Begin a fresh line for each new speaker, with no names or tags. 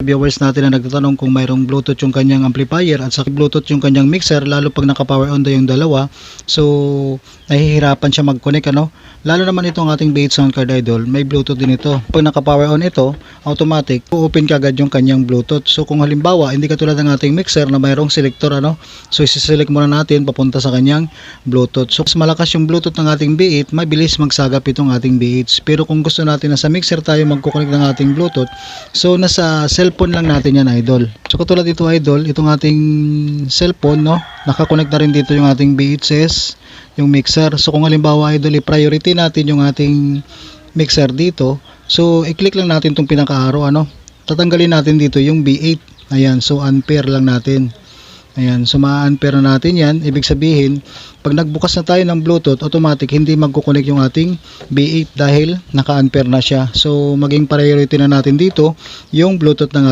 Viewers natin na nagtatanong kung mayroong Bluetooth yung kanyang amplifier at sa Bluetooth yung kanyang mixer, lalo pag naka-power on yung dalawa, so nahihirapan siya mag-connect, ano. Lalo naman itong ating B8 sound card, idol, may Bluetooth din ito. Pag naka-power on ito, automatic open kagad yung kanyang Bluetooth. So kung halimbawa hindi katulad ng ating mixer na mayroong selector, ano, so isi-select muna natin papunta sa kanyang Bluetooth. So mas malakas yung Bluetooth ng ating B8, mabilis magsagap itong ating B8. Pero kung gusto natin na sa mixer tayo magko-connect ng ating Bluetooth, so nasa cellphone lang natin yan, idol. So katulad ito, idol, itong ating cellphone, no, naka-connect na rin dito yung ating B8s, yung mixer. So kung halimbawa, idol, i-priority natin yung ating mixer dito, so i-click lang natin itong pinaka-arrow, ano, tatanggalin natin dito yung B8. Ayan, so unpair lang natin. Ayan, so ma-unpair na natin yan. Ibig sabihin, pag nagbukas na tayo ng Bluetooth, automatic hindi magkukonek yung ating B8 dahil naka-unpair na siya. So maging priority na natin dito yung Bluetooth ng